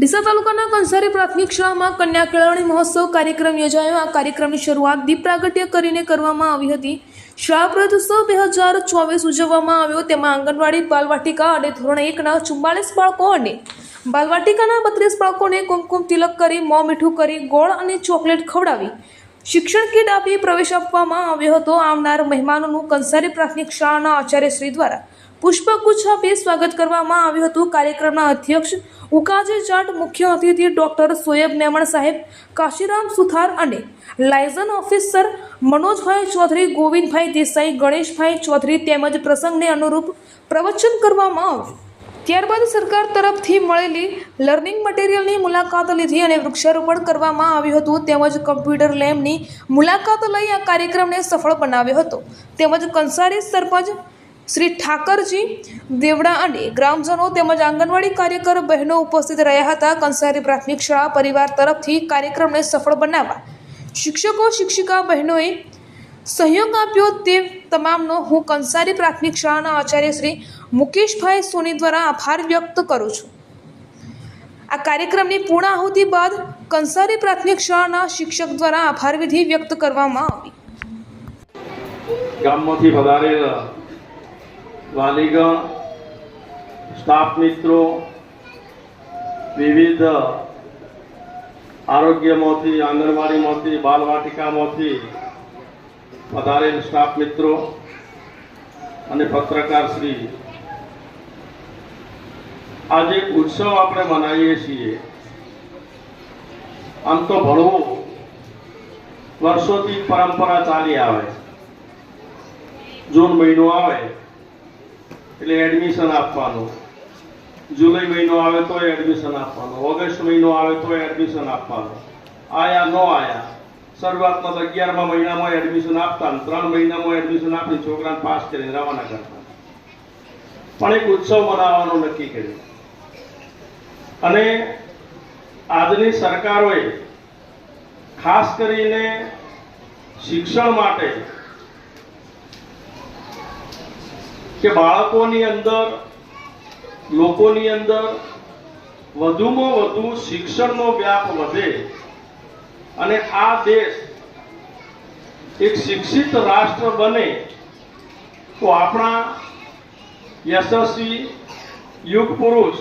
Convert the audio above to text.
ડીસા તાલુકાના કંસારી પ્રાથમિક શાળામાં કન્યા કેળવણી મહોત્સવ કાર્યક્રમ યોજાયો। આ કાર્યક્રમની શરૂઆત દીપ પ્રાગટ્ય કરીને કરવામાં આવી હતી। શાળા પ્રવેશોત્સવ 2024 ઉજવવામાં આવ્યો। તેમાં આંગણવાડી, બાલવાટિકા અને ધોરણ 1ના 44 બાળકો અને બાલવાટિકાના 32 બાળકોને કુમકુમ તિલક કરી, મોં મીઠું કરી, ગોળ અને ચોકલેટ ખવડાવી શિક્ષણ કીટ આપી પ્રવેશ આપવામાં આવ્યો હતો। આવનાર મહેમાનોનું કંસારી પ્રાથમિક શાળાના આચાર્યશ્રી દ્વારા પુષ્પગુચ્છ આપી સ્વાગત કરવામાં આવ્યું હતું। કાર્યક્રમના અધ્યક્ષ ઉકાજી જાટ, મુખ્ય અતિથિ ડોક્ટર સોયબ મેમણ સાહેબ, કાશીરામ સુથાર અને લાયઝન ઓફિસર મનોજભાઈ ચૌધરી, ગોવિંદભાઈ દેસાઈ, ગણેશભાઈ ચૌધરી તેમજ પ્રસંગને અનુરૂપ પ્રવચન કરવામાં આવ્યું। ત્યારબાદ સરકાર તરફથી મળેલી લર્નિંગ મટીરિયલની મુલાકાત લીધી અને વૃક્ષારોપણ કરવામાં આવ્યું હતું તેમજ કમ્પ્યુટર લેબની મુલાકાત લઈ આ કાર્યક્રમને સફળ બનાવ્યો હતો। તેમજ કંસારી સરપંચ શ્રી ઠાકરજી દેવડા અને ગ્રામજનો તેમજ આંગણવાડી કાર્યકર બહેનો ઉપસ્થિત રહ્યા હતા। કંસારી પ્રાથમિક શાળા પરિવાર તરફથી કાર્યક્રમને સફળ બનાવવા શિક્ષકો શિક્ષિકા બહેનોએ સહયોગ આપ્યો તે તમામનો હું કંસારી પ્રાથમિક શાળાના આચાર્ય શ્રી મુકેશભાઈ સોની દ્વારા આભાર વ્યક્ત કરું છું। આ કાર્યક્રમની પૂર્ણાહુતિ બાદ કંસારી પ્રાથમિક શાળાના શિક્ષક દ્વારા આભાર વિધિ વ્યક્ત કરવામાં આવી। ગામમાંથી પધારેલ વાલીગણ, સ્ટાફ મિત્રો, વિવિધ આરોગ્યમાંથી, આંગણવાડીમાંથી, બાલવાટિકામાંથી પધારેલ સ્ટાફ મિત્રો અને પત્રકાર શ્રી, આજે ઉત્સવ આપણે મનાવીએ છીએ। આમ તો ભણવું વર્ષોથી પરંપરા ચાલી આવે। જૂન મહિનો આવે એટલે એડમિશન આપવાનું, જુલાઈ મહિનો આવે તો એડમિશન આપવાનું, ઓગસ્ટ મહિનો આવે તો એડમિશન આપવાનું, આયા ન આયા શરૂઆતમાં 11મા મહિનામાં એડમિશન આપતા, 3 મહિનામાં એડમિશન આપી છોકરાને પાસ કરીને રવાના કરતા। પણ એક ઉત્સવ મનાવવાનું નક્કી કર્યું અને આજની સરકારોએ ખાસ કરીને શિક્ષણ માટે કે બાળકોની અંદર, લોકોની અંદર વધુમાં વધુ શિક્ષણનો વ્યાપ વધે અને આ દેશ એક શિક્ષિત રાષ્ટ્ર બને તો આપણા યશસ્વી યુગ પુરુષ